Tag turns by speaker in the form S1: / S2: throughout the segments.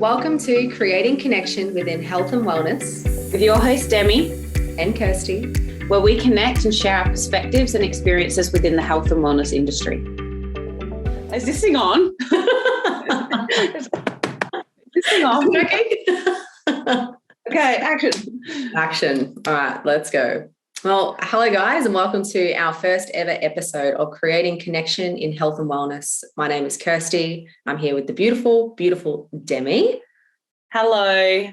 S1: Welcome to Creating Connection within Health and Wellness
S2: with your host, Demi
S1: and Kirsti,
S2: where we connect and share our perspectives and experiences within the health and wellness industry. Is this thing on? Is this thing on? Okay, action.
S1: Action. All right, let's go. Well, hello guys, and welcome to our first ever episode of Creating Connection in Health and Wellness. My name is Kirsti. I'm here with the beautiful, beautiful Demi.
S2: Hello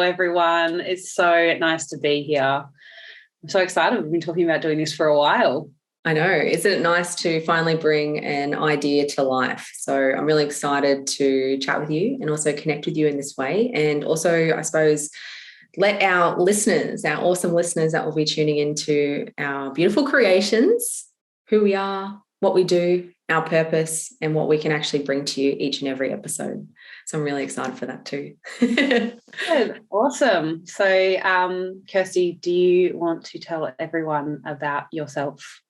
S2: everyone. It's so nice to be here. I'm so excited. We've been talking about doing this for a while.
S1: I know. Isn't it nice to finally bring an idea to life? So I'm really excited to chat with you and also connect with you in this way. And also, I suppose, let our listeners, our awesome listeners that will be tuning into our beautiful creations, who we are, what we do, our purpose, and what we can actually bring to you each and every episode. So I'm really excited for that too.
S2: Good. Awesome. So, Kirsti, do you want to tell everyone about yourself?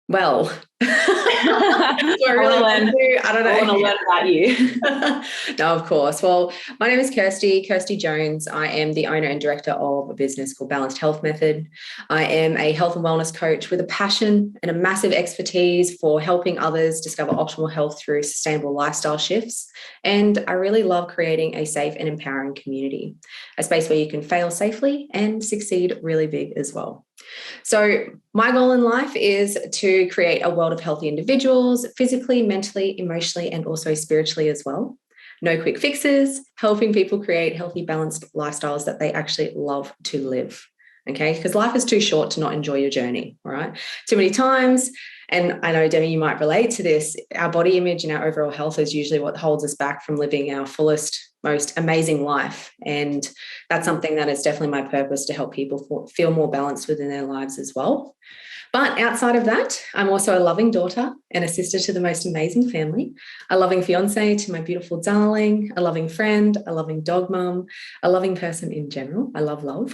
S1: Well, I don't know.
S2: I want to learn about you.
S1: No, of course. Well, my name is Kirsti Jones. I am the owner and director of a business called Balanced Health Method. I am a health and wellness coach with a passion and a massive expertise for helping others discover optimal health through sustainable lifestyle shifts. And I really love creating a safe and empowering community, a space where you can fail safely and succeed really big as well. So my goal in life is to create a world of healthy individuals, physically, mentally, emotionally, and also spiritually as well. No quick fixes, helping people create healthy, balanced lifestyles that they actually love to live. Okay, because life is too short to not enjoy your journey, all right? Too many times, and I know, Demi, you might relate to this, our body image and our overall health is usually what holds us back from living our fullest, most amazing life. And that's something that is definitely my purpose, to help people feel more balanced within their lives as well. But outside of that, I'm also a loving daughter and a sister to the most amazing family, a loving fiance to my beautiful darling, a loving friend, a loving dog mum, a loving person in general. I love love.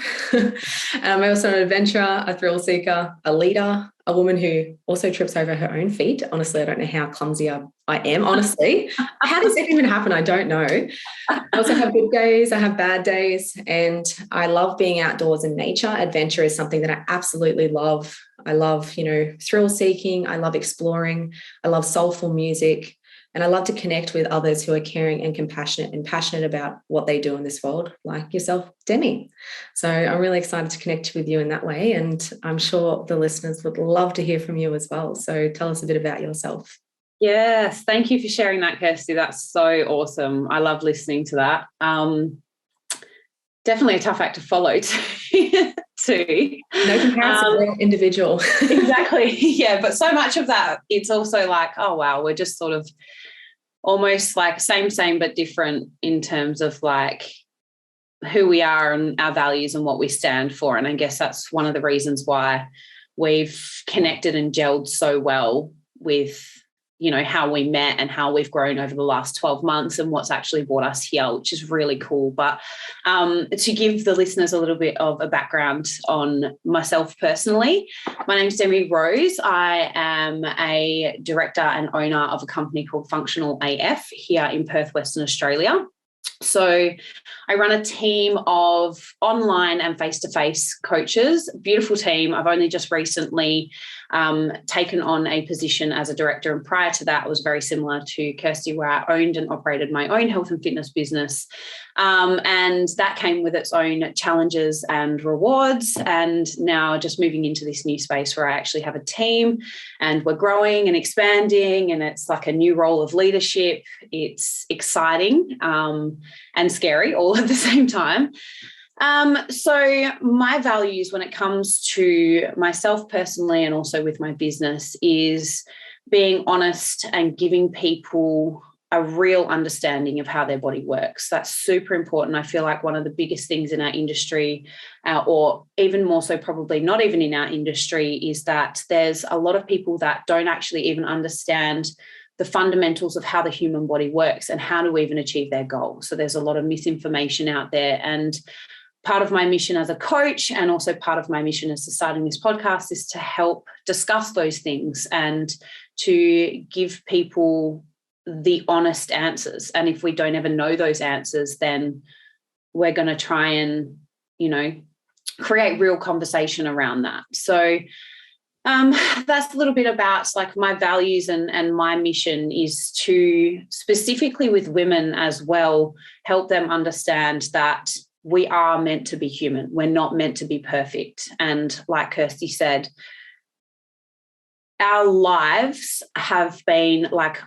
S1: I'm also an adventurer, a thrill seeker, a leader, a woman who also trips over her own feet. Honestly, I don't know how clumsy I am, honestly. How does it even happen? I don't know. I also have good days, I have bad days, and I love being outdoors in nature. Adventure is something that I absolutely love. I love, thrill seeking. I love exploring. I love soulful music. And I love to connect with others who are caring and compassionate and passionate about what they do in this world, like yourself, Demi. So I'm really excited to connect with you in that way. And I'm sure the listeners would love to hear from you as well. So tell us a bit about yourself.
S2: Yes, thank you for sharing that, Kirsti. That's so awesome. I love listening to that. Definitely a tough act to follow too.
S1: No comparison, we're individual.
S2: Exactly. Yeah, but so much of that, it's also like, oh wow, we're just sort of almost like same but different in terms of like who we are and our values and what we stand for. And I guess that's one of the reasons why we've connected and gelled so well with how we met and how we've grown over the last 12 months and what's actually brought us here, which is really cool. But to give the listeners a little bit of a background on myself personally, my name's Demi Rose. I am a director and owner of a company called Functional AF here in Perth, Western Australia. So I run a team of online and face-to-face coaches, beautiful team. I've only just recently taken on a position as a director, and prior to that, it was very similar to Kirsti, where I owned and operated my own health and fitness business. And that came with its own challenges and rewards. And now just moving into this new space where I actually have a team and we're growing and expanding, and it's like a new role of leadership. It's exciting and scary all at the same time. So my values when it comes to myself personally and also with my business is being honest and giving people a real understanding of how their body works. That's super important. I feel like one of the biggest things in our industry, or even more so probably not even in our industry, is that there's a lot of people that don't actually even understand the fundamentals of how the human body works and how to even achieve their goals. So there's a lot of misinformation out there. And part of my mission as a coach, and also part of my mission as starting this podcast, is to help discuss those things and to give people the honest answers. And if we don't ever know those answers, then we're going to try and, create real conversation around that. So that's a little bit about like my values, and my mission is to, specifically with women as well, help them understand that we are meant to be human. We're not meant to be perfect. And like Kirsty said, our lives have been like,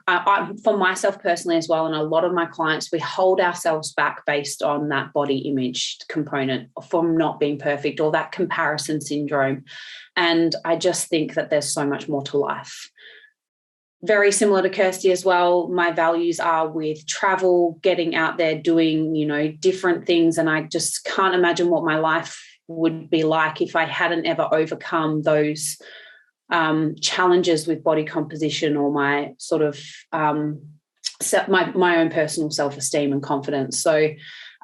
S2: for myself personally as well, and a lot of my clients, we hold ourselves back based on that body image component from not being perfect, or that comparison syndrome. And I just think that there's so much more to life. Very similar to Kirsty as well, my values are with travel, getting out there, doing, different things. And I just can't imagine what my life would be like if I hadn't ever overcome those challenges with body composition, or my sort of my own personal self-esteem and confidence. So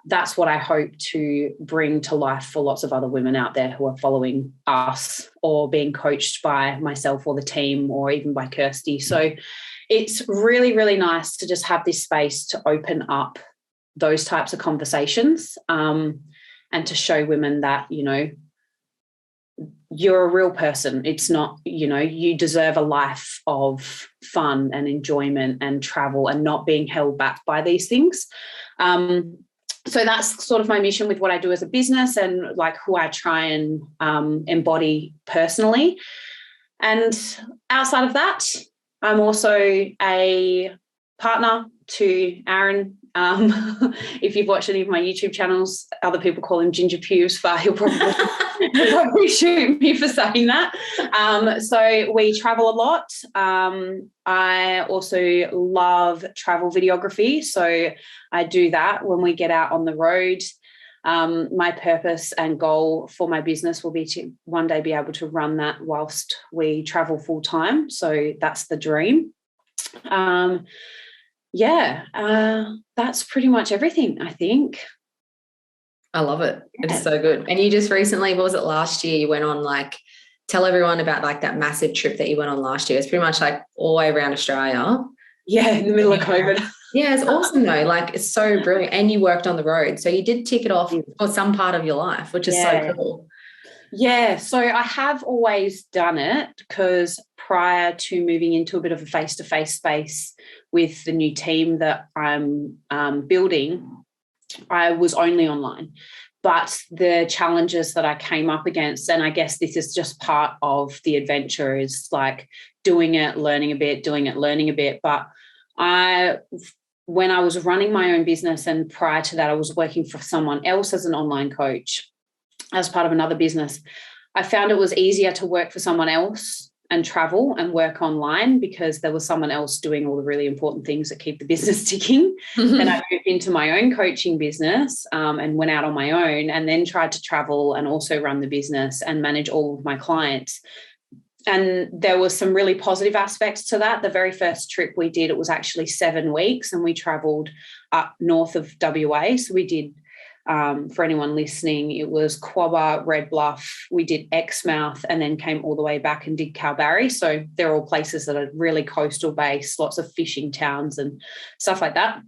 S2: that's what I hope to bring to life for lots of other women out there who are following us, or being coached by myself or the team, or even by Kirsty. So it's really, really nice to just have this space to open up those types of conversations, and to show women that, you're a real person. It's not, you deserve a life of fun and enjoyment and travel, and not being held back by these things. So that's sort of my mission with what I do as a business, and like who I try and embody personally. And outside of that, I'm also a partner to Aaron. If you've watched any of my YouTube channels, other people call him Ginger Pews, but he'll probably shoot me for saying that. So we travel a lot. I also love travel videography. So I do that when we get out on the road. My purpose and goal for my business will be to one day be able to run that whilst we travel full time. So that's the dream. That's pretty much everything, I think.
S1: I love it. It's so good. And you just recently, what was it, last year, you went on, like, tell everyone about like that massive trip that you went on last year. It's pretty much like all the way around Australia.
S2: Yeah, in the middle of COVID.
S1: Yeah, it's awesome though. Like, it's so brilliant. And you worked on the road. So you did tick it off for some part of your life, which is so cool.
S2: Yeah, so I have always done it, because prior to moving into a bit of a face-to-face space with the new team that I'm building, I was only online. But the challenges that I came up against, and I guess this is just part of the adventure, is like doing it, learning a bit, doing it, learning a bit. But when I was running my own business, and prior to that I was working for someone else as an online coach as part of another business, I found it was easier to work for someone else and travel and work online, because there was someone else doing all the really important things that keep the business ticking. Then I moved into my own coaching business, and went out on my own, and then tried to travel and also run the business and manage all of my clients. And there was some really positive aspects to that. The very first trip we did, it was actually 7 weeks, and we traveled up north of WA. So we did, for anyone listening, it was Quabba, Red Bluff, we did Exmouth, and then came all the way back and did Kalbarri. So they're all places that are really coastal based, lots of fishing towns and stuff like that.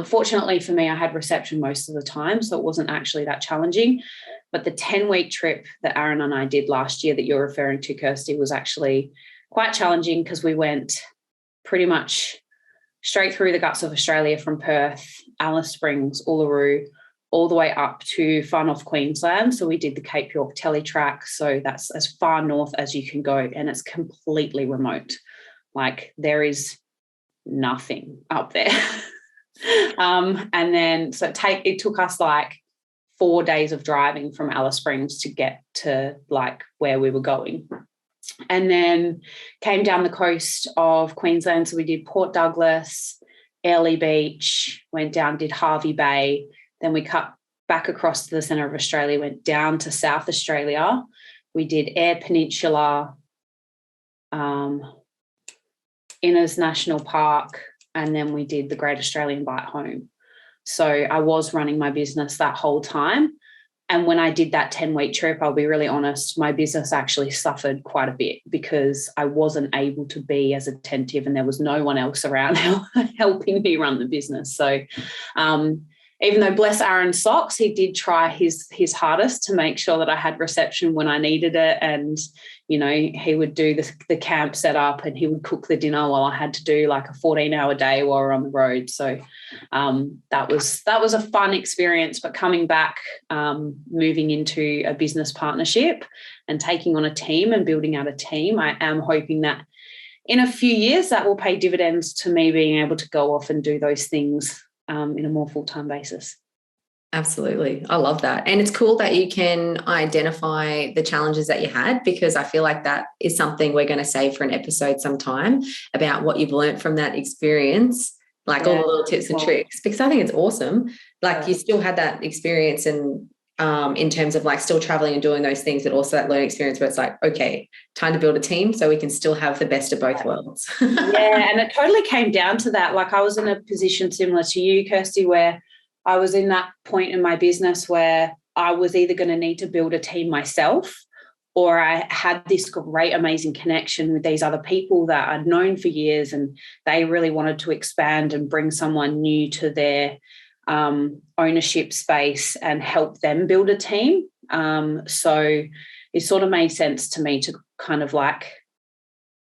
S2: Fortunately for me, I had reception most of the time, so it wasn't actually that challenging. But the 10-week trip that Aaron and I did last year that you're referring to, Kirsty, was actually quite challenging, because we went pretty much straight through the guts of Australia from Perth, Alice Springs, Uluru, all the way up to far north Queensland. So we did the Cape York Teletrack. So that's as far north as you can go, and it's completely remote. Like, there is nothing up there. And then so it took us like 4 days of driving from Alice Springs to get to like where we were going. And then came down the coast of Queensland. So we did Port Douglas, Airlie Beach, went down, did Hervey Bay. Then we cut back across to the centre of Australia, went down to South Australia. We did Eyre Peninsula, Innes National Park, and then we did the Great Australian Bight home. So I was running my business that whole time. And when I did that 10-week trip, I'll be really honest, my business actually suffered quite a bit because I wasn't able to be as attentive and there was no one else around helping me run the business. So even though, bless Aaron's socks, he did try his hardest to make sure that I had reception when I needed it. And, you know, he would do the camp setup and he would cook the dinner while I had to do like a 14-hour day while we're on the road. So that was a fun experience. But coming back, moving into a business partnership and taking on a team and building out a team, I am hoping that in a few years that will pay dividends to me being able to go off and do those things in a more full-time basis.
S1: Absolutely. I love that. And it's cool that you can identify the challenges that you had, because I feel like that is something we're going to save for an episode sometime about what you've learned from that experience, like all the little tips and tricks, because I think it's awesome. Like you still had that experience and in terms of like still traveling and doing those things, but also that learning experience where it's like, okay, time to build a team so we can still have the best of both worlds.
S2: Yeah, and it totally came down to that. Like I was in a position similar to you, Kirsty, where I was in that point in my business where I was either going to need to build a team myself, or I had this great, amazing connection with these other people that I'd known for years, and they really wanted to expand and bring someone new to their ownership space and help them build a team. So it sort of made sense to me to kind of like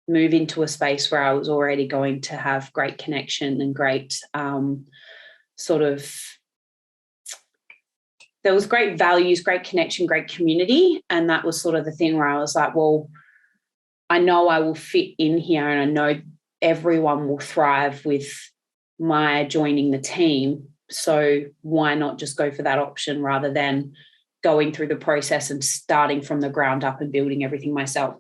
S2: move into a space where I was already going to have great connection and great there was great values, great connection, great community. And that was sort of the thing where I was like, well, I know I will fit in here and I know everyone will thrive with my joining the team. So why not just go for that option rather than going through the process and starting from the ground up and building everything myself?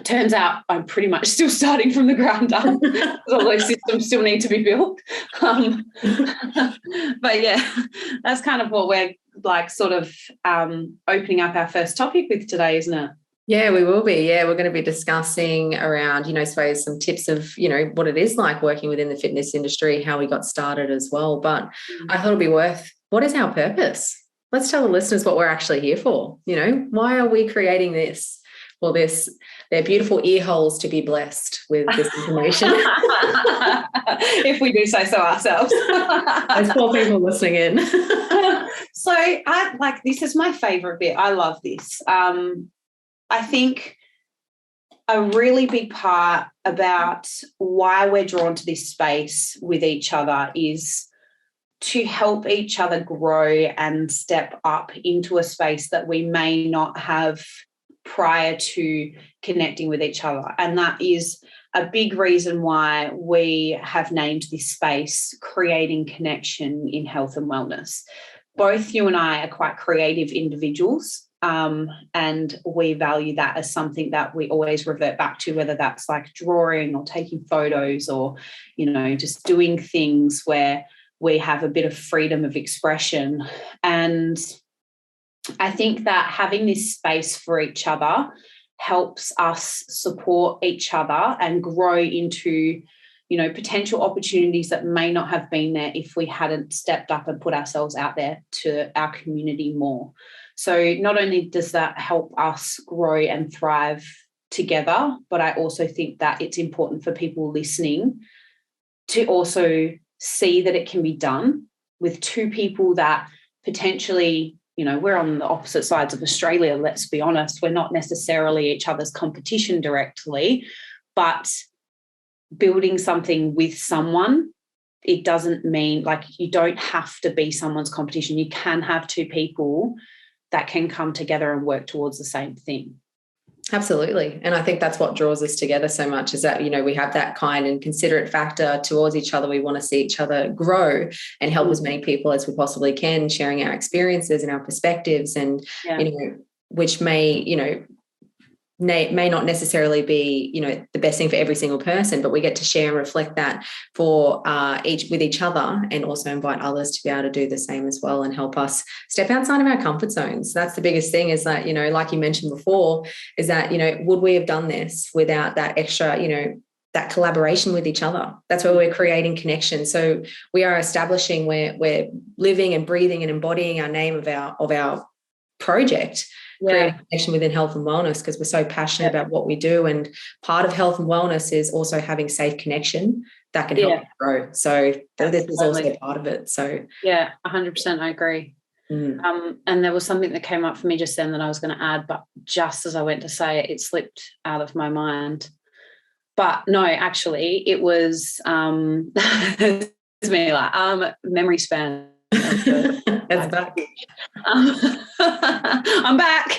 S2: Turns out I'm pretty much still starting from the ground up because all those systems still need to be built. But yeah, that's kind of what we're like sort of opening up our first topic with today, isn't it?
S1: Yeah, we will be. Yeah, we're going to be discussing around, I suppose some tips of, what it is like working within the fitness industry, how we got started as well. But I thought it'd be worth, what is our purpose? Let's tell the listeners what we're actually here for. Why are we creating this? Well, they're beautiful ear holes to be blessed with this information.
S2: If we do say so ourselves.
S1: There's 4 people listening in.
S2: So this is my favorite bit. I love this. I think a really big part about why we're drawn to this space with each other is to help each other grow and step up into a space that we may not have prior to connecting with each other. And that is a big reason why we have named this space Creating Connection in Health and Wellness. Both you and I are quite creative individuals. And we value that as something that we always revert back to, whether that's like drawing or taking photos or, just doing things where we have a bit of freedom of expression. And I think that having this space for each other helps us support each other and grow into, potential opportunities that may not have been there if we hadn't stepped up and put ourselves out there to our community more. So not only does that help us grow and thrive together, but I also think that it's important for people listening to also see that it can be done with 2 people that potentially, we're on the opposite sides of Australia, let's be honest. We're not necessarily each other's competition directly, but building something with someone, it doesn't mean like you don't have to be someone's competition. You can have 2 people that can come together and work towards the same thing.
S1: Absolutely. And I think that's what draws us together so much is that, we have that kind and considerate factor towards each other. We want to see each other grow and help as many people as we possibly can, sharing our experiences and our perspectives and, which may not necessarily be, the best thing for every single person, but we get to share and reflect that for with each other and also invite others to be able to do the same as well and help us step outside of our comfort zones. That's the biggest thing is that, like you mentioned before, is that, would we have done this without that extra, that collaboration with each other? That's where we're creating connection. So we are establishing we're living and breathing and embodying our name of our project, creating a connection within health and wellness, because we're so passionate about what we do. And part of health and wellness is also having safe connection that can help you grow. So this is also part of it. So
S2: 100%, I agree. And there was something that came up for me just then that I was going to add, but just as I went to say it, it slipped out of my mind. But no, actually, it was it's me, like memory span.
S1: That's back.
S2: I'm back.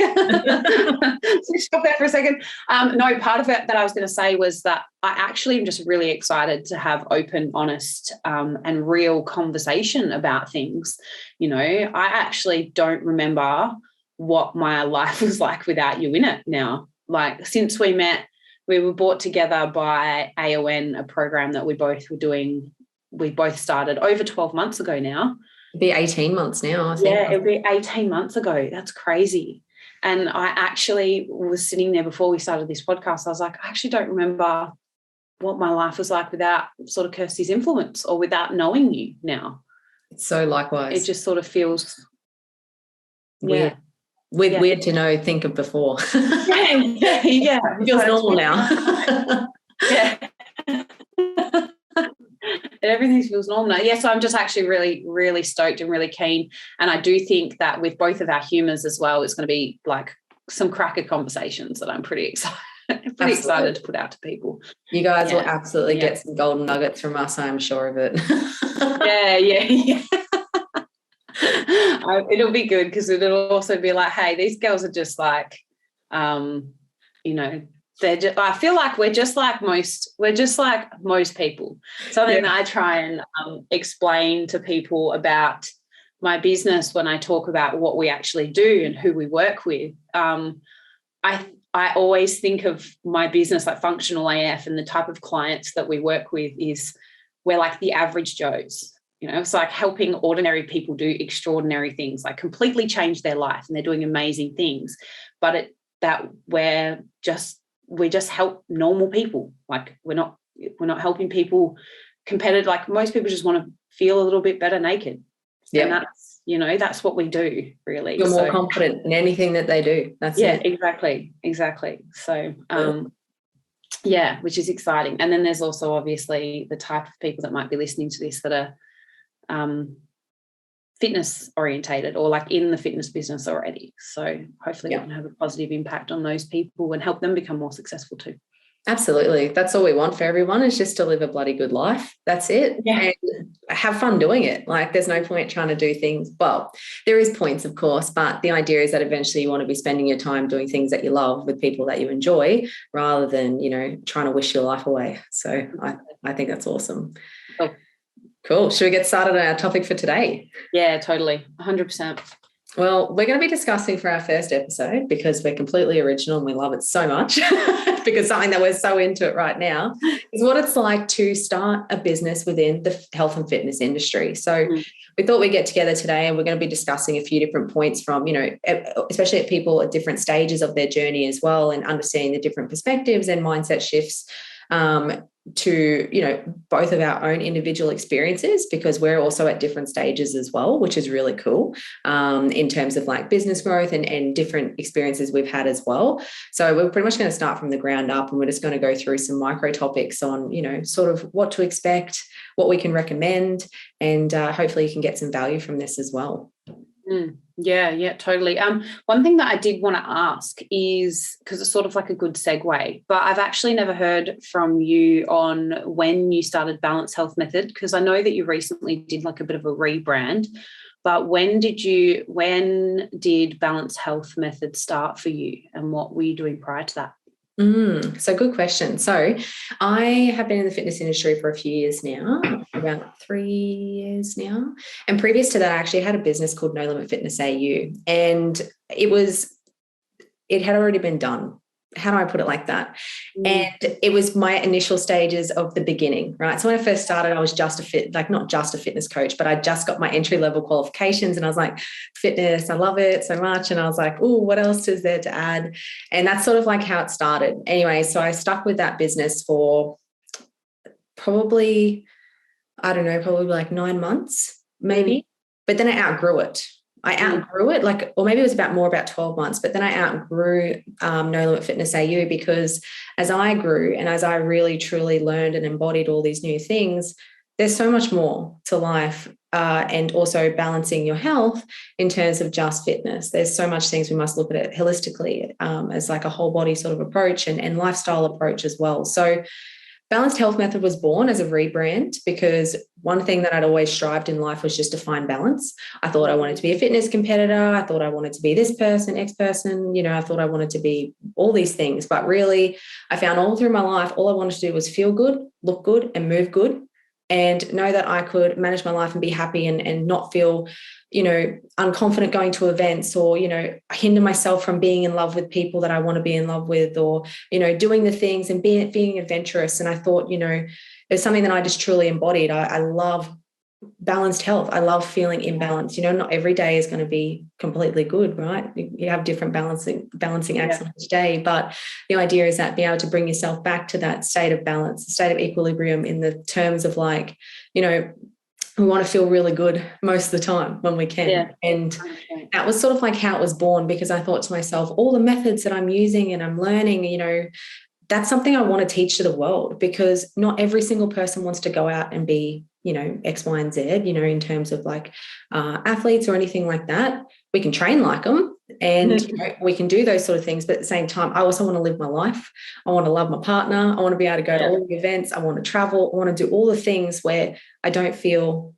S2: Stop there for a second. No, part of it that I was going to say was that I actually am just really excited to have open, honest, and real conversation about things. You know, I actually don't remember what my life was like without you in it now. Like, since we met, we were brought together by AON, a program that we both were doing. We both started over 12 months ago now.
S1: It'd be 18 months now, I think.
S2: Yeah, it'll be 18 months ago. That's crazy. And I actually was sitting there before we started this podcast. I was like, I actually don't remember what my life was like without sort of Kirsty's influence or without knowing you now.
S1: It's so likewise.
S2: It just sort of feels
S1: weird. Weird to know, think of before.
S2: Yeah.
S1: It feels normal now.
S2: Everything feels normal now. Yeah, so I'm just actually really, really stoked and really keen. And I do think that with both of our humours as well, it's going to be like some cracker conversations that I'm pretty excited to put out to people.
S1: You guys will absolutely get some golden nuggets from us, I'm sure of it.
S2: Yeah. It'll be good, because it'll also be like, hey, these girls are just like, you know, I feel like we're just like most people. Something that I try and explain to people about my business when I talk about what we actually do and who we work with. I always think of my business like Functional AF, and the type of clients that we work with is we're like the average Joes. You know, it's like helping ordinary people do extraordinary things, like completely change their life, and they're doing amazing things. But we just help normal people. Like we're not helping people competitive. Like most people just want to feel a little bit better naked. And that's, you know, that's what we do really.
S1: You're more confident in anything that they do. That's it.
S2: Exactly. So which is exciting. And then there's also obviously the type of people that might be listening to this that are fitness orientated or like in the fitness business already. So hopefully we can have a positive impact on those people and help them become more successful too.
S1: Absolutely. That's all we want for everyone, is just to live a bloody good life. That's it. And have fun doing it. Like there's no point trying to do things. Well, there is points, of course, but the idea is that eventually you want to be spending your time doing things that you love with people that you enjoy, rather than, you know, trying to wish your life away. So I think that's awesome. Cool. Should we get started on our topic for today?
S2: Yeah, totally. 100%.
S1: Well, we're going to be discussing for our first episode, because we're completely original and we love it so much, because something that we're so into it right now is what it's like to start a business within the health and fitness industry. So we thought we'd get together today, and we're going to be discussing a few different points from, you know, especially at people at different stages of their journey as well, and understanding the different perspectives and mindset shifts to, you know, both of our own individual experiences, because we're also at different stages as well, which is really cool in terms of like business growth and different experiences we've had as well. So we're pretty much going to start from the ground up, and we're just going to go through some micro topics on, you know, sort of what to expect, what we can recommend, and hopefully you can get some value from this as well.
S2: Yeah, totally. One thing that I did want to ask is, because it's sort of like a good segue, but I've actually never heard from you on when you started Balance Health Method, because I know that you recently did like a bit of a rebrand, but when did Balance Health Method start for you, and what were you doing prior to that?
S1: So good question. So I have been in the fitness industry for a few years now, about 3 years now. And previous to that, I actually had a business called No Limit Fitness AU, and it had already been done. How do I put it like that? And it was my initial stages of the beginning, right? So when I first started, I was just not just a fitness coach, but I just got my entry-level qualifications, and I was like, fitness, I love it so much. And I was like, oh, what else is there to add? And that's sort of like how it started. Anyway, so I stuck with that business for probably like 9 months, maybe. But then I outgrew it. I outgrew it, like, or maybe it was about 12 months, but then I outgrew No Limit Fitness AU, because as I grew and as I really truly learned and embodied all these new things, there's so much more to life, and also balancing your health in terms of just fitness. There's so much things we must look at it holistically, as like a whole body sort of approach and lifestyle approach as well. So Balanced Health Method was born as a rebrand, because one thing that I'd always strived in life was just to find balance. I thought I wanted to be a fitness competitor. I thought I wanted to be this person, X person, I thought I wanted to be all these things. But really, I found all through my life, all I wanted to do was feel good, look good, and move good, and know that I could manage my life and be happy, and not feel, unconfident going to events, or, hinder myself from being in love with people that I want to be in love with, or, doing the things and being adventurous. And I thought, it's something that I just truly embodied. I love balanced health. I love feeling in balance. Not every day is going to be completely good, right? You have different balancing acts on each day, but the idea is that being able to bring yourself back to that state of balance, state of equilibrium, in the terms of like, we want to feel really good most of the time when we can. Yeah. And that was sort of like how it was born, because I thought to myself, all the methods that I'm using and I'm learning, that's something I want to teach to the world, because not every single person wants to go out and be, X, Y, and Z, in terms of like athletes or anything like that. We can train like them, and we can do those sort of things. But at the same time, I also want to live my life. I want to love my partner. I want to be able to go to all the events. I want to travel. I want to do all the things where I don't feel,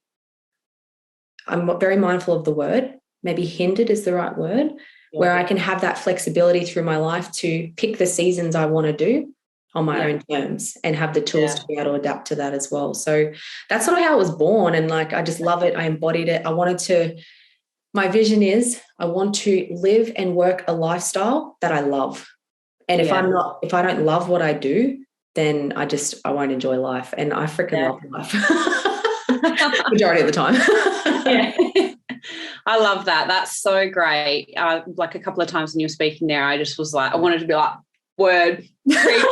S1: I'm very mindful of the word, maybe hindered is the right word, where I can have that flexibility through my life to pick the seasons I want to do on my own terms, and have the tools to be able to adapt to that as well. So that's sort of how it was born. And like, I just love it. I embodied it. My vision is I want to live and work a lifestyle that I love. And if I don't love what I do, then I won't enjoy life. And I freaking love life. Majority of the time.
S2: I love that. That's so great. Like a couple of times when you were speaking there, I just was like, I wanted to be like, word, preach,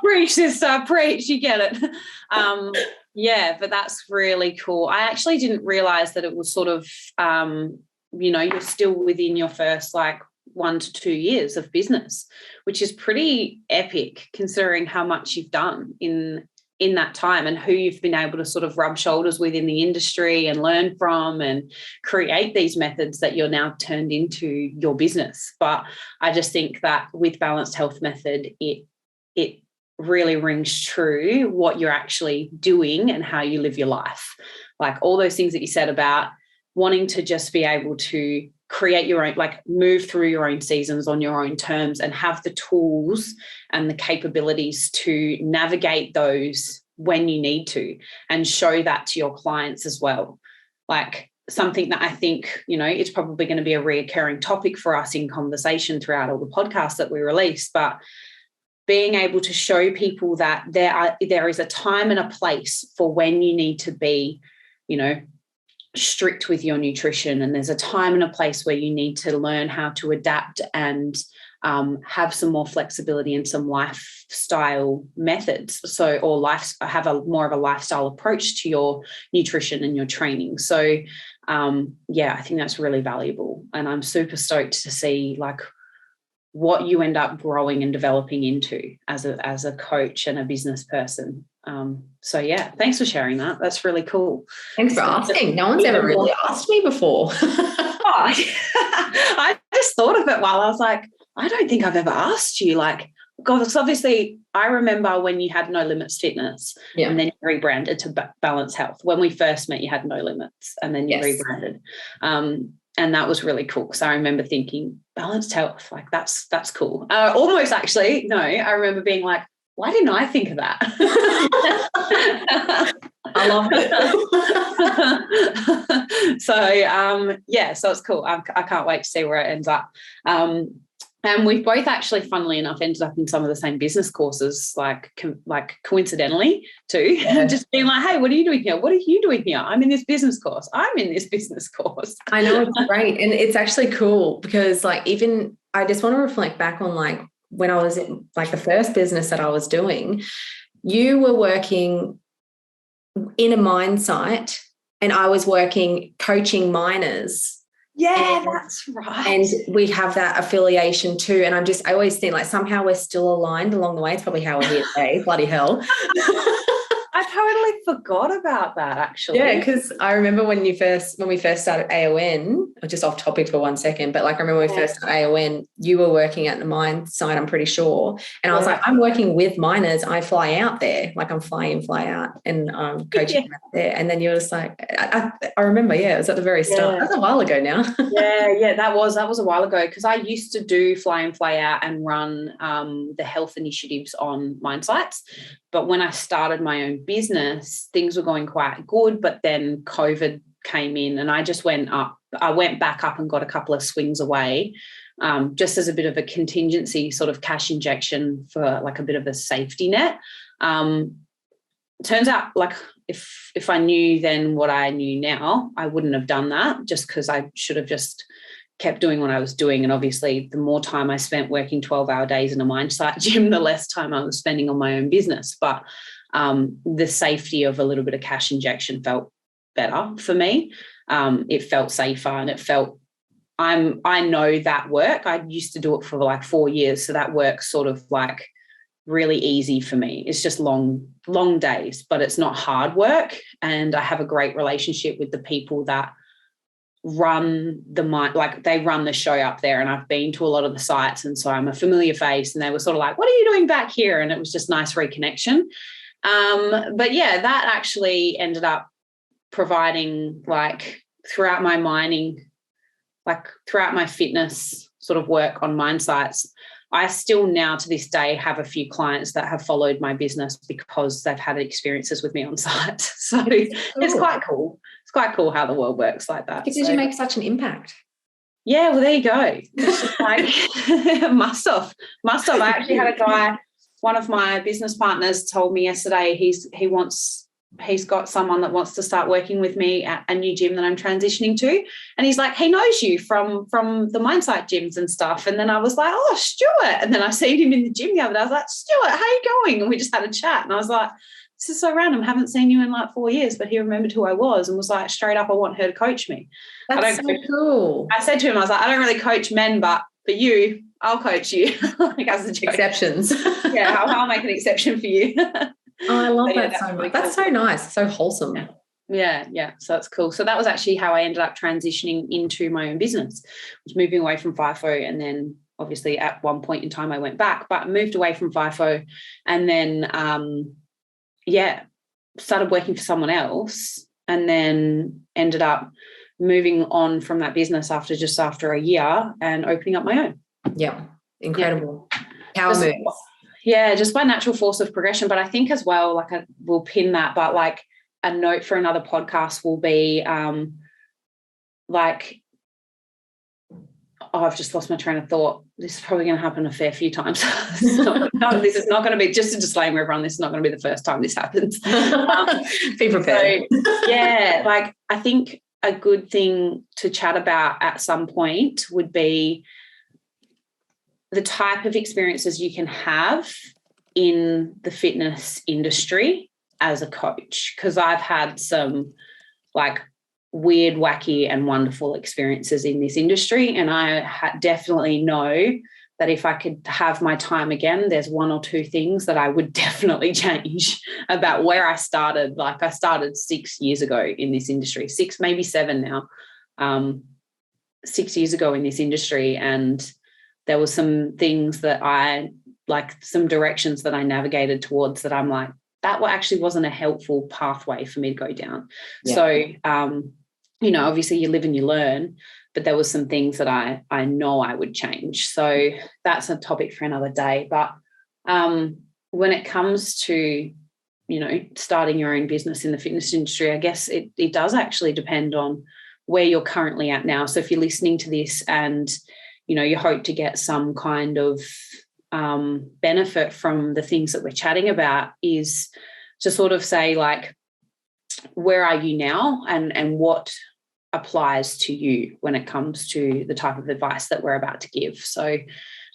S2: preach, sister, preach, you get it. But that's really cool. I actually didn't realize that it was sort of, you're still within your first like 1 to 2 years of business, which is pretty epic considering how much you've done in that time, and who you've been able to sort of rub shoulders with in the industry and learn from, and create these methods that you're now turned into your business. But I just think that with Balanced Health Method, it really rings true what you're actually doing and how you live your life. Like all those things that you said about wanting to just be able to create your own, like move through your own seasons on your own terms, and have the tools and the capabilities to navigate those when you need to, and show that to your clients as well. Like something that I think, it's probably going to be a reoccurring topic for us in conversation throughout all the podcasts that we release, but being able to show people that there is a time and a place for when you need to be, strict with your nutrition, and there's a time and a place where you need to learn how to adapt and have some more flexibility and some lifestyle methods. So, or have a more of a lifestyle approach to your nutrition and your training. So, I think that's really valuable, and I'm super stoked to see like what you end up growing and developing into as a coach and a business person. Thanks for sharing that. That's really cool.
S1: Thanks for asking. No one's ever really asked me before.
S2: I just thought of it while I was like, I don't think I've ever asked you, like, God, because obviously I remember when you had No Limits Fitness and then you rebranded to Balance Health. When we first met, you had No Limits and then you rebranded. And that was really cool, because I remember thinking, Balanced Health, like that's cool. Almost actually, no, I remember being like, why didn't I think of that?
S1: I love
S2: it. So it's cool. I can't wait to see where it ends up. And we've both actually, funnily enough, ended up in some of the same business courses, like coincidentally too. Just being like, hey, what are you doing here? What are you doing here? I'm in this business course. I'm in this business course.
S1: I know, it's great. And it's actually cool because like, even I just want to reflect back on like when I was in like the first business that I was doing, you were working in a mine site and I was working coaching miners
S2: Yeah, that's right.
S1: And we have that affiliation too. And I always think like somehow we're still aligned along the way. It's probably how we're here today. Bloody hell.
S2: I totally forgot about that, actually.
S1: Yeah, because I remember when we first started AON, just off topic for 1 second, but like I remember when we first started AON, you were working at the mine site, I'm pretty sure. And I was like, I'm working with miners. I fly out there, like I'm fly in, fly out, and I'm coaching them out there. And then you were just like, I remember, it was at the very start. That's a while ago now.
S2: that was a while ago, because I used to do fly in, fly out and run the health initiatives on mine sites. But when I started my own business, things were going quite good, but then COVID came in and I just went back up and got a couple of swings away, just as a bit of a contingency sort of cash injection for like a bit of a safety net. Turns out, like, if I knew then what I knew now, I wouldn't have done that, just because I should have just kept doing what I was doing. And obviously the more time I spent working 12-hour days in a mine site gym, the less time I was spending on my own business. But the safety of a little bit of cash injection felt better for me. It felt safer, and it felt, I know that work. I used to do it for like 4 years. So that work's sort of like really easy for me. It's just long days, but it's not hard work. And I have a great relationship with the people that run the mine, like they run the show up there, and I've been to a lot of the sites, and so I'm a familiar face, and they were sort of like, what are you doing back here? And it was just nice reconnection. But yeah, that actually ended up providing, like, throughout my mining, like throughout my fitness sort of work on mine sites, I still now to this day have a few clients that have followed my business because they've had experiences with me on site. So it's quite cool. It's quite cool how the world works like that.
S1: Because you make such an impact. Yeah,
S2: well, there you go. It's just like, must have. I actually had a guy, one of my business partners told me yesterday he's got someone that wants to start working with me at a new gym that I'm transitioning to. And he's like, he knows you from the mine site gyms and stuff. And then I was like, oh, Stuart. And then I seen him in the gym the other day. I was like, Stuart, how you going? And we just had a chat. And I was like, this is so random. I haven't seen you in like 4 years, but he remembered who I was and was like, straight up, I want her to coach me.
S1: That's so cool.
S2: I said to him, I was like, I don't really coach men, but for you, I'll coach you. Like, as a joke.
S1: Exceptions.
S2: Yeah, I'll make an exception for you.
S1: Oh, I love that so much. That's so nice, so wholesome.
S2: Yeah. So that's cool. So that was actually how I ended up transitioning into my own business. I was moving away from FIFO, and then obviously at one point in time I went back, but moved away from FIFO, and then started working for someone else, and then ended up moving on from that business after a year and opening up my own.
S1: Yeah, incredible. Power moves.
S2: Yeah, just by natural force of progression. But I think as well, like, we'll pin that, but like a note for another podcast will be I've just lost my train of thought. This is probably going to happen a fair few times. This is not going to be, just a disclaimer, everyone, this is not going to be the first time this happens.
S1: Be prepared.
S2: So, yeah, like, I think a good thing to chat about at some point would be the type of experiences you can have in the fitness industry as a coach, because I've had some like weird, wacky and wonderful experiences in this industry, and I definitely know that if I could have my time again, there's one or two things that I would definitely change about where I started. Like, I started 6 years ago in this industry, 6, maybe 7 now, 6 years ago in this industry, and there were some things that some directions that I navigated towards that I'm like, that actually wasn't a helpful pathway for me to go down. Yeah. So, obviously you live and you learn, but there was some things that I know I would change. So that's a topic for another day. But when it comes to, starting your own business in the fitness industry, I guess it does actually depend on where you're currently at now. So if you're listening to this and you hope to get some kind of benefit from the things that we're chatting about, is to sort of say, like, where are you now and what applies to you when it comes to the type of advice that we're about to give. So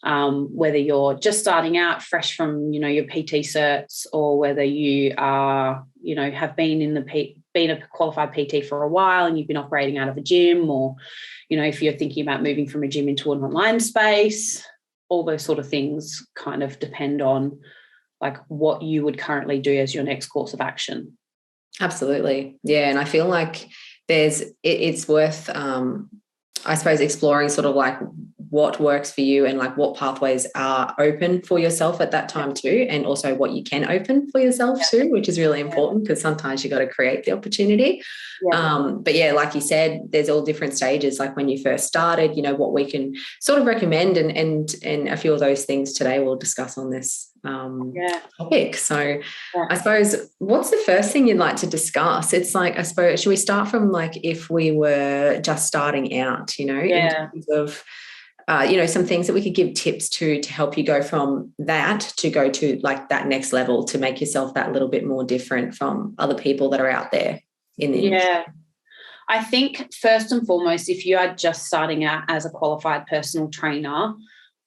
S2: whether you're just starting out fresh from, your PT certs, or whether you are, have been in the been a qualified PT for a while and you've been operating out of a gym, or, you know, if you're thinking about moving from a gym into an online space, all those sort of things kind of depend on like what you would currently do as your next course of action.
S1: Absolutely. Yeah. And I feel like it's worth, I suppose, exploring sort of like what works for you and like what pathways are open for yourself at that time too, and also what you can open for yourself too, which is really important, because sometimes you got to create the opportunity. But yeah, like you said, there's all different stages. Like when you first started, you know, what we can sort of recommend, and a few of those things today we'll discuss on this topic. So I suppose, what's the first thing you'd like to discuss? It's like, I suppose, should we start from like if we were just starting out, you know, in terms of you know, some things that we could give tips to help you go from that to go to like that next level, to make yourself that little bit more different from other people that are out there in the industry.
S2: I think first and foremost, if you are just starting out as a qualified personal trainer,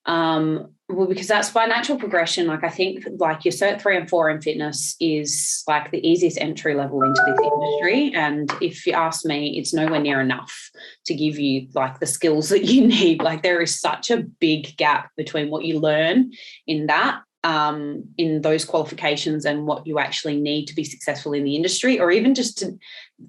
S2: well, because that's by natural progression. Like I think like your Cert 3 and 4 in fitness is like the easiest entry level into this industry. And if you ask me, it's nowhere near enough to give you like the skills that you need. Like there is such a big gap between what you learn in that, in those qualifications, and what you actually need to be successful in the industry, or even just to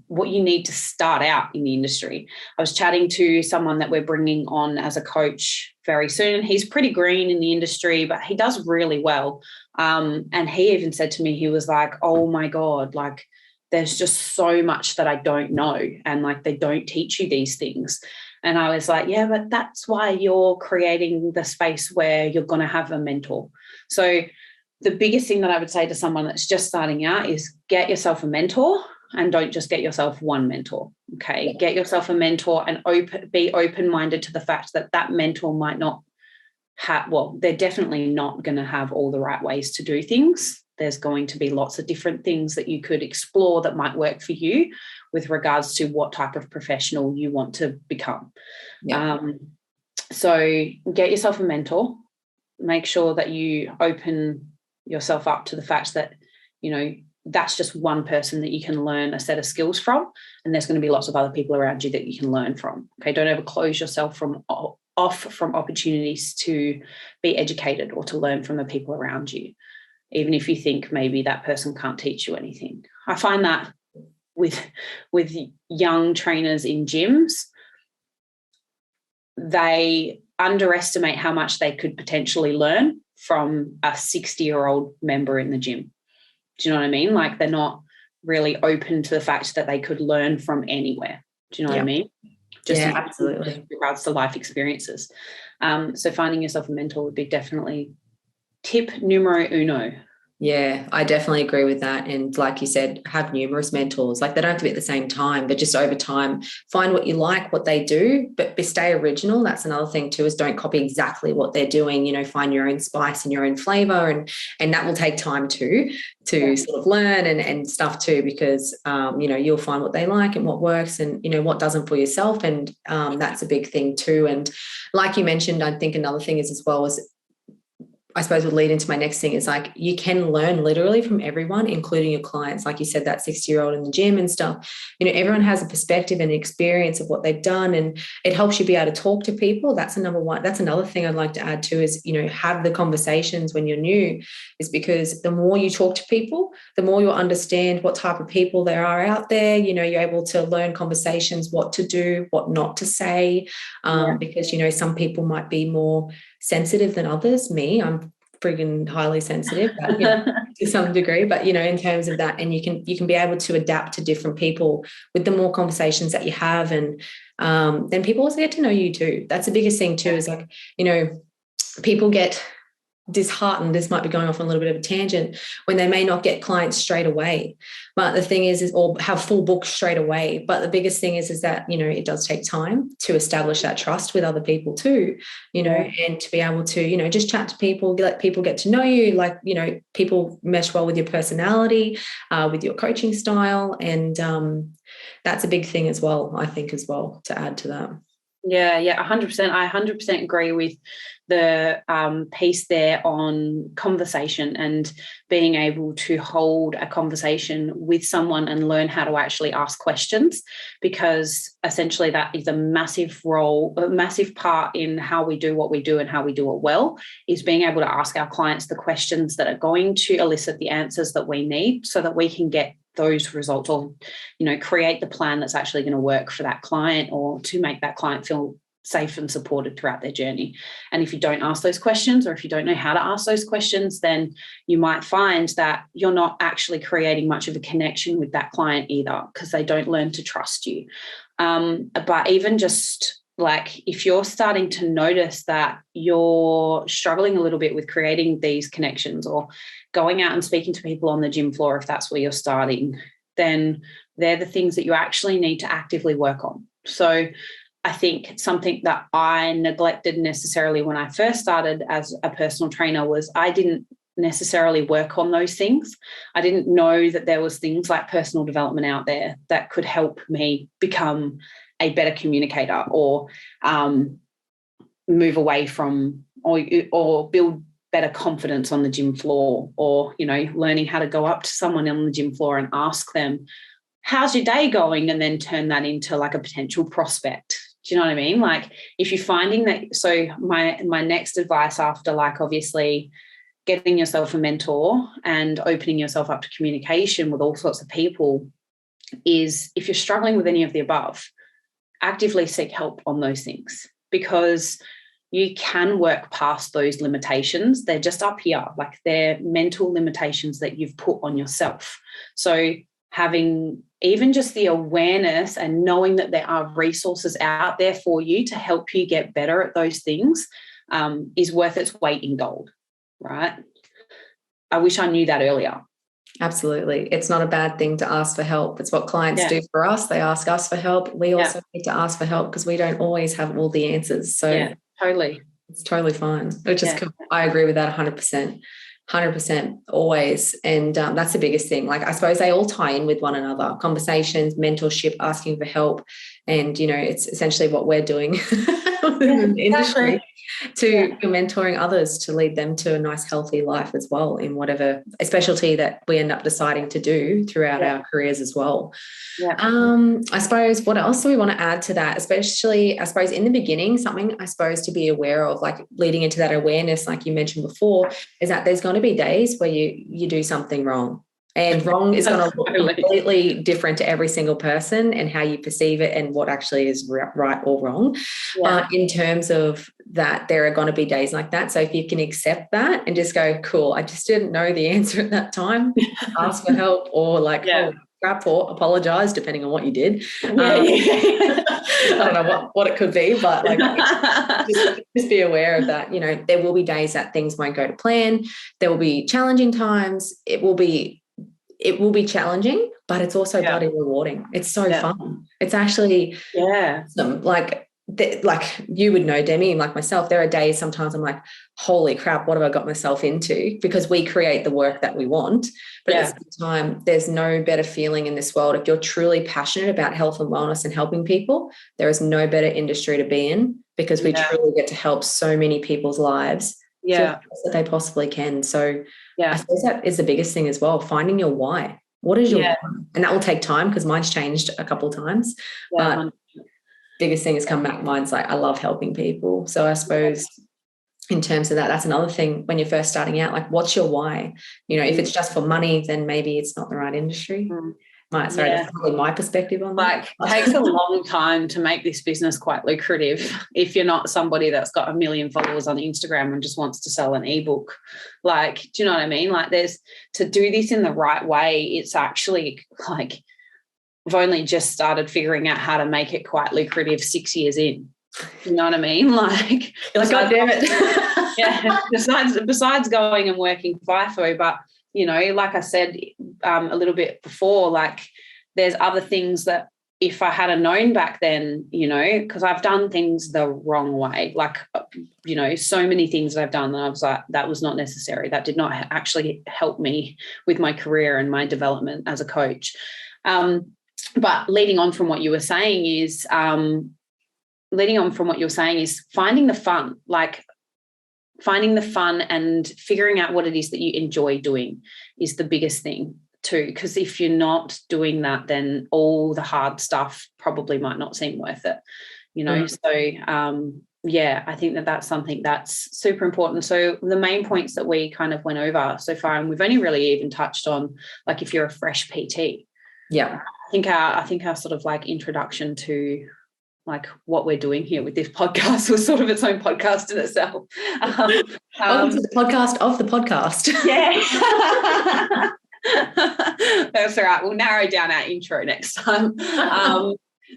S2: what you need to start out in the industry. I was chatting to someone that we're bringing on as a coach very soon. He's pretty green in the industry, but he does really well. And he even said to me, he was like, oh my God, like there's just so much that I don't know. And like, they don't teach you these things. And I was like, yeah, but that's why you're creating the space where you're going to have a mentor. So the biggest thing that I would say to someone that's just starting out is get yourself a mentor, and don't just get yourself one mentor. Okay. Get yourself a mentor and be open-minded to the fact that that mentor might not have, well, they're definitely not going to have all the right ways to do things. There's going to be lots of different things that you could explore that might work for you with regards to what type of professional you want to become. So get yourself a mentor. Make sure that you open yourself up to the fact that, you know, that's just one person that you can learn a set of skills from, and there's going to be lots of other people around you that you can learn from. Okay, don't ever close yourself off from opportunities to be educated or to learn from the people around you, even if you think maybe that person can't teach you anything. I find that with young trainers in gyms, they underestimate how much they could potentially learn from a 60-year-old member in the gym. Do you know what I mean? Like they're not really open to the fact that they could learn from anywhere. Do you know what I mean? Just
S1: absolutely.
S2: In regards to life experiences. So finding yourself a mentor would be definitely tip numero uno.
S1: Yeah, I definitely agree with that. And like you said, have numerous mentors. Like they don't have to be at the same time, but just over time, find what you like, what they do, but stay original. That's another thing too, is don't copy exactly what they're doing. You know, find your own spice and your own flavor, and that will take time too, to sort of learn and stuff too, because, you know, you'll find what they like and what works and, you know, what doesn't for yourself. And that's a big thing too. And like you mentioned, I think another thing is as well as, I suppose would lead into my next thing is like you can learn literally from everyone, including your clients. Like you said, that 60-year-old in the gym and stuff, you know, everyone has a perspective and experience of what they've done, and it helps you be able to talk to people. That's another one. That's another thing I'd like to add too is, you know, have the conversations when you're new, is because the more you talk to people, the more you'll understand what type of people there are out there. You know, you're able to learn conversations, what to do, what not to say, because, you know, some people might be more sensitive than others. I'm friggin' highly sensitive, but, you know, to some degree, but, you know, in terms of that, and you can be able to adapt to different people with the more conversations that you have, and then people also get to know you too. That's the biggest thing too, is like, you know, people get disheartened, this might be going off on a little bit of a tangent, when they may not get clients straight away. But the thing is or have full books straight away. But the biggest thing is that, you know, it does take time to establish that trust with other people too, you know, and to be able to, you know, just chat to people, let people get to know you, like, you know, people mesh well with your personality, with your coaching style. And that's a big thing as well, I think, as well, to add to that.
S2: Yeah, 100%. I 100% agree with the piece there on conversation and being able to hold a conversation with someone and learn how to actually ask questions, because essentially that is a massive part in how we do what we do and how we do it well, is being able to ask our clients the questions that are going to elicit the answers that we need so that we can get those results, or create the plan that's actually going to work for that client, or to make that client feel safe and supported throughout their journey. And if you don't ask those questions, or if you don't know how to ask those questions, then you might find that you're not actually creating much of a connection with that client either, because they don't learn to trust you. But even just like, if you're starting to notice that you're struggling a little bit with creating these connections, or going out and speaking to people on the gym floor, if that's where you're starting, then they're the things that you actually need to actively work on. So I think something that I neglected necessarily when I first started as a personal trainer was I didn't necessarily work on those things. I didn't know that there was things like personal development out there that could help me become a better communicator, or move away from, or build better confidence on the gym floor, or learning how to go up to someone on the gym floor and ask them, how's your day going, and then turn that into like a potential prospect. Do you know what I mean? Like, if you're finding that, so my next advice after, like, obviously getting yourself a mentor and opening yourself up to communication with all sorts of people, is if you're struggling with any of the above, actively seek help on those things, because you can work past those limitations. They're just up here, like they're mental limitations that you've put on yourself. So having even just the awareness and knowing that there are resources out there for you to help you get better at those things is worth its weight in gold, right? I wish I knew that earlier.
S1: Absolutely. It's not a bad thing to ask for help. It's what clients do for us. They ask us for help. We also need to ask for help, because we don't always have all the answers. So
S2: totally.
S1: It's totally fine. Which is cool. I agree with that 100%. 100% always. And that's the biggest thing. Like, I suppose they all tie in with one another. Conversations, mentorship, asking for help. And, it's essentially what we're doing in the industry, to mentoring others to lead them to a nice, healthy life as well, in whatever specialty that we end up deciding to do throughout our careers as well. I suppose, what else do we want to add to that? Especially, I suppose, in the beginning, something I suppose to be aware of, like leading into that awareness, like you mentioned before, is that there's going to be days where you do something wrong. And wrong is going to look completely different to every single person, and how you perceive it and what actually is right or wrong. But in terms of that, there are going to be days like that. So if you can accept that and just go, cool, I just didn't know the answer at that time, ask for help, or like, oh, crap, or apologize, depending on what you did. I don't know what it could be, but like, just be aware of that. There will be days that things won't go to plan. There will be challenging times. It will be challenging, but it's also bloody rewarding. It's so fun. It's actually like you would know, Demi, and like myself, there are days sometimes I'm like, holy crap, what have I got myself into? Because we create the work that we want. But at the same time, there's no better feeling in this world. If you're truly passionate about health and wellness and helping people, there is no better industry to be in, because we truly get to help so many people's lives that they possibly can. So I suppose that is the biggest thing as well, finding your why. What is your why? And that will take time, because mine's changed a couple of times. But biggest thing has come back. Mine's like, I love helping people. So I suppose in terms of that, that's another thing when you're first starting out, like, what's your why? If it's just for money, then maybe it's not the right industry. That's probably my perspective on that.
S2: Like, it takes a long time to make this business quite lucrative if you're not somebody that's got 1 million followers on Instagram and just wants to sell an ebook. Like, do you know what I mean? Like, to do this in the right way, it's actually like, I've only just started figuring out how to make it quite lucrative 6 years in. You know what I mean? Like,
S1: God damn it.
S2: Besides going and working FIFO, but, like I said a little bit before, like, there's other things that if I had known back then, because I've done things the wrong way, like, so many things that I've done that I was like, that was not necessary. That did not actually help me with my career and my development as a coach. But leading on from what you were saying is, leading on from what you're saying is finding the fun, and figuring out what it is that you enjoy doing is the biggest thing too. Because if you're not doing that, then all the hard stuff probably might not seem worth it, So, I think that's something that's super important. So the main points that we kind of went over so far, and we've only really even touched on, like, if you're a fresh PT.
S1: Yeah.
S2: I think our sort of like introduction to like what we're doing here with this podcast was sort of its own podcast in itself.
S1: Welcome to the podcast of the podcast.
S2: Yeah. That's all right. We'll narrow down our intro next time.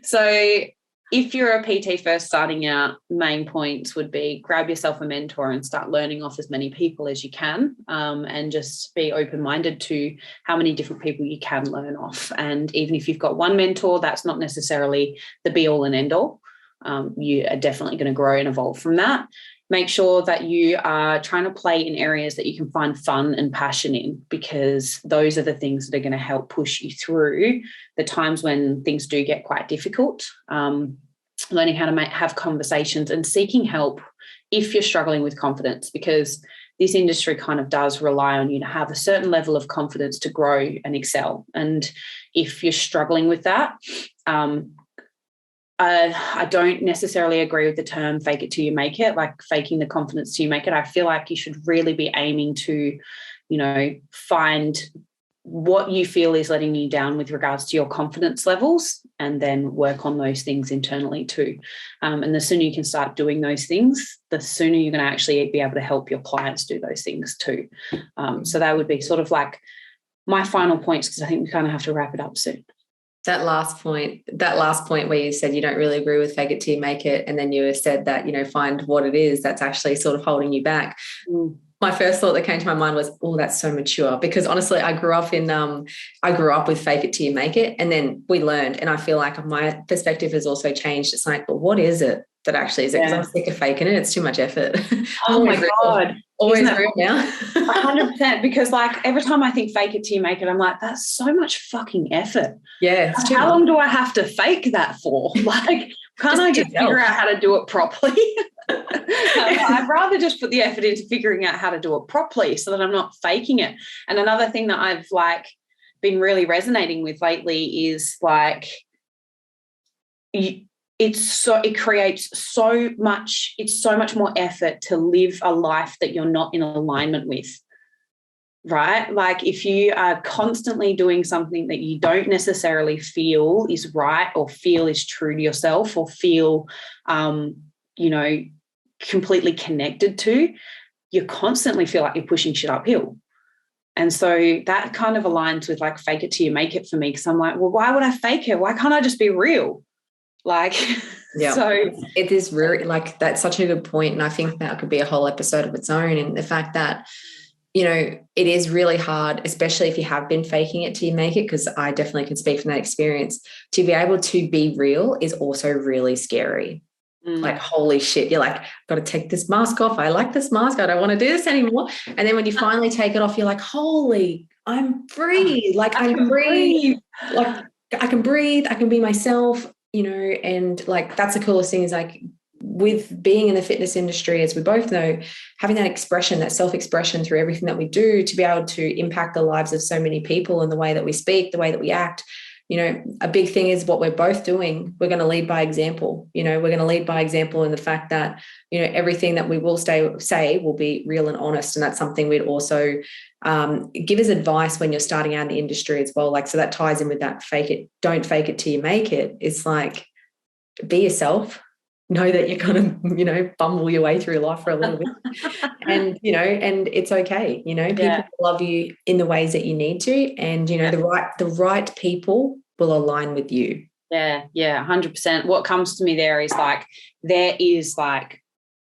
S2: So if you're a PT first starting out, main points would be grab yourself a mentor and start learning off as many people as you can, and just be open-minded to how many different people you can learn off. And even if you've got one mentor, that's not necessarily the be-all and end-all. You are definitely going to grow and evolve from that. Make sure that you are trying to play in areas that you can find fun and passion in, because those are the things that are going to help push you through the times when things do get quite difficult. Learning how to have conversations and seeking help if you're struggling with confidence, because this industry kind of does rely on you to have a certain level of confidence to grow and excel. And if you're struggling with that, I don't necessarily agree with the term fake it till you make it, like faking the confidence till you make it. I feel like you should really be aiming to, find what you feel is letting you down with regards to your confidence levels, and then work on those things internally too. And the sooner you can start doing those things, the sooner you're going to actually be able to help your clients do those things too. So that would be sort of like my final points, because I think we kind of have to wrap it up soon.
S1: That last point where you said you don't really agree with fake it till you make it, and then you said that, find what it is that's actually sort of holding you back. My first thought that came to my mind was, oh, that's so mature, because honestly, I grew up with fake it till you make it, and then we learned, and I feel like my perspective has also changed. It's like, well, what is it that actually is it? Because I'm sick of faking it. It's too much effort.
S2: Oh my God.
S1: Always real now.
S2: 100%, because like every time I think fake it till you make it, I'm like, that's so much fucking effort.
S1: Yeah.
S2: How long do I have to fake that for? Like, can't I just figure out how to do it properly? I'd rather just put the effort into figuring out how to do it properly so that I'm not faking it. And another thing that I've like been really resonating with lately is like, it creates so much more effort to live a life that you're not in alignment with, right? Like if you are constantly doing something that you don't necessarily feel is right, or feel is true to yourself, or feel, completely connected to, you constantly feel like you're pushing shit uphill. And so that kind of aligns with like fake it till you make it for me, because I'm like, well, why would I fake it? Why can't I just be real? Like,
S1: yeah.
S2: So
S1: it is really like, that's such a good point. And I think that could be a whole episode of its own. And the fact that, it is really hard, especially if you have been faking it till you make it, because I definitely can speak from that experience. To be able to be real is also really scary. Like, holy shit, you're like, got to take this mask off. I like this mask. I don't want to do this anymore. And then when you finally take it off, you're like, holy, I'm free. Like I can breathe. Like I can breathe. I can be myself, and like, that's the coolest thing is like with being in the fitness industry, as we both know, having that expression, that self-expression through everything that we do, to be able to impact the lives of so many people in the way that we speak, the way that we act. A big thing is what we're both doing. We're going to lead by example. We're going to lead by example in the fact that, everything that we will say will be real and honest. And that's something we'd also give as advice when you're starting out in the industry as well. Like, so that ties in with that don't fake it till you make it. It's like, be yourself. Know that you're going to, bumble your way through life for a little bit. And, and it's okay. People love you in the ways that you need to. And, the right people will align with you.
S2: Yeah, 100%. What comes to me there is like, there is like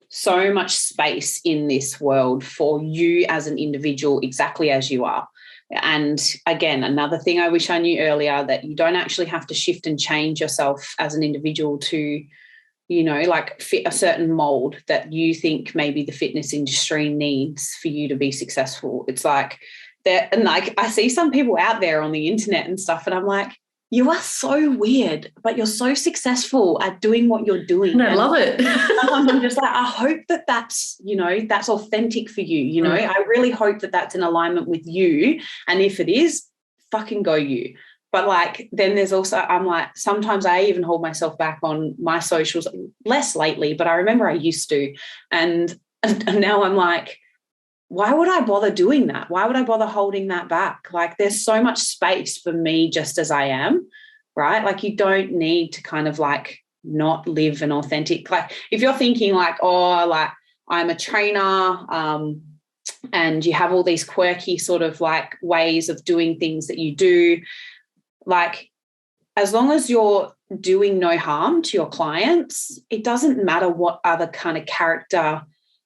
S2: so much space in this world for you as an individual, exactly as you are. And again, another thing I wish I knew earlier, that you don't actually have to shift and change yourself as an individual to, like fit a certain mold that you think maybe the fitness industry needs for you to be successful. It's like that. And like, I see some people out there on the internet and stuff, and I'm like, you are so weird, but you're so successful at doing what you're doing.
S1: And I love it.
S2: I'm just like, I hope that that's, you know, that's authentic for you. You know, I really hope that that's in alignment with you. And if it is, fucking go you. But like, then there's also, I'm like, sometimes I even hold myself back on my socials, less lately, but I remember I used to. And now I'm like, why would I bother doing that? Why would I bother holding that back? Like, there's so much space for me just as I am, right? Like, you don't need to kind of like not live an authentic, like if you're thinking like, oh, like I'm a trainer, and you have all these quirky sort of like ways of doing things that you do, like as long as you're doing no harm to your clients, it doesn't matter what other kind of character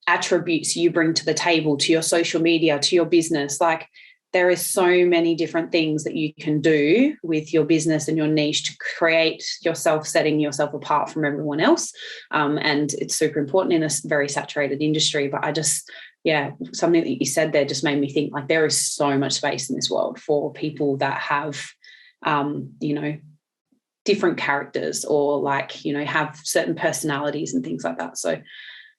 S2: attributes you bring to the table, to your social media, to your business. Like, there is so many different things that you can do with your business and your niche to create yourself, setting yourself apart from everyone else. And it's super important in a very saturated industry. But I just, yeah, something that you said there just made me think, like, there is so much space in this world for people that have, you know, different characters, or like, you know, have certain personalities and things like that. So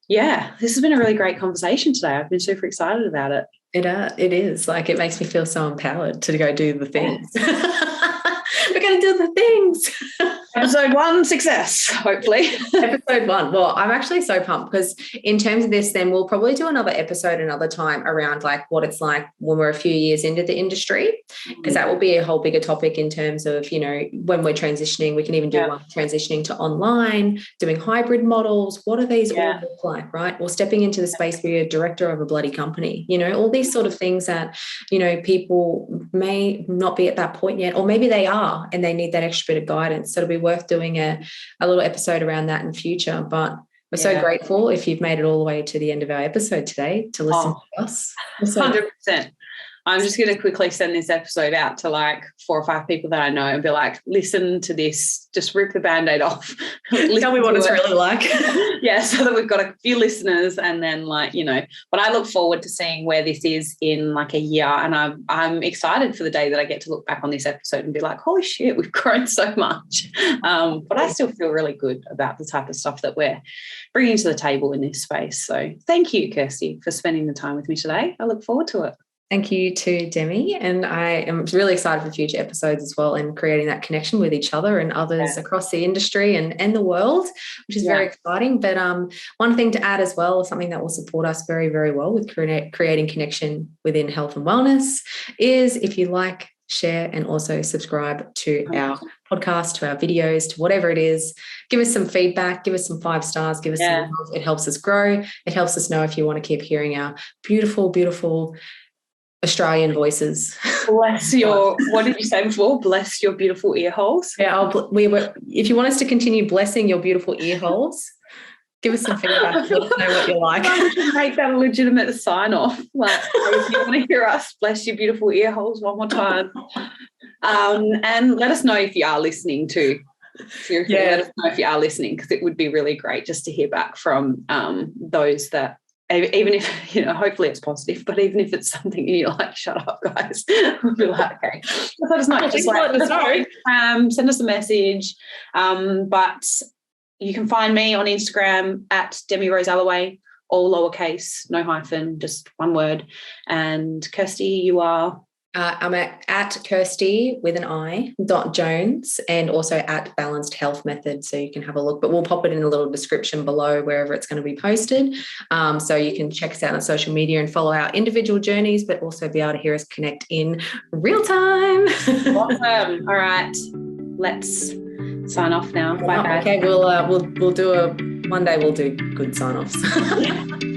S2: yeah, this has been a really great conversation today. I've been super excited about it.
S1: It is. Like, it makes me feel so empowered to go do the things. We're going to do the things.
S2: Episode 1, success, hopefully.
S1: Episode 1. Well, I'm actually so pumped, because in terms of this, then we'll probably do another episode another time around like what it's like when we're a few years into the industry, because that will be a whole bigger topic in terms of, you know, when we're transitioning. We can even do one transitioning to online, doing hybrid models. What do these all look like, right? Or stepping into the space where you're director of a bloody company, you know, all these sort of things that, you know, people may not be at that point yet, or maybe they are and they need that extra bit of guidance. So it'll be worth doing a little episode around that in future. But we're so grateful if you've made it all the way to the end of our episode today to listen to us.
S2: 100%. I'm just going to quickly send this episode out to like 4 or 5 people that I know and be like, listen to this, just rip the Band-Aid off.
S1: Tell me what it's really like.
S2: Yeah, so that we've got a few listeners, and then like, you know, but I look forward to seeing where this is in like a year, and I'm excited for the day that I get to look back on this episode and be like, holy shit, we've grown so much. But I still feel really good about the type of stuff that we're bringing to the table in this space. So thank you, Kirsty, for spending the time with me today. I look forward to it.
S1: Thank you to Demi, and I am really excited for future episodes as well, and creating that connection with each other and others across the industry and the world, which is very exciting. But one thing to add as well, something that will support us very, very well with creating connection within health and wellness, is if you like, share, and also subscribe to our podcast, to our videos, to whatever it is. Give us some feedback, give us some 5 stars, give us some love. It helps us grow. It helps us know if you want to keep hearing our beautiful, beautiful Australian voices.
S2: Bless your, what did you say before? Bless your beautiful ear holes.
S1: Yeah, if you want us to continue blessing your beautiful ear holes, give us some feedback. Let us know what you like.
S2: We should make that a legitimate sign off. Like, if you want to hear us bless your beautiful ear holes one more time. And let us know if you are listening too. Seriously, let us know if you are listening, because it would be really great just to hear back from those that, even if, you know, hopefully it's positive, but even if it's something you're like, shut up, guys, we'll be like, okay, let us know. Just like, let us know. Send us a message. But you can find me on Instagram at Demi Rose Alloway, all lowercase, no hyphen, just one word. And Kirsty, you are?
S1: I'm at Kirsti with an I, .Jones, and also at Balanced Health Method, so you can have a look. But we'll pop it in a little description below wherever it's going to be posted. So you can check us out on social media and follow our individual journeys, but also be able to hear us connect in real time.
S2: Awesome. All right, let's sign off now. Bye, guys.
S1: Okay, we'll do one day we'll do good sign offs.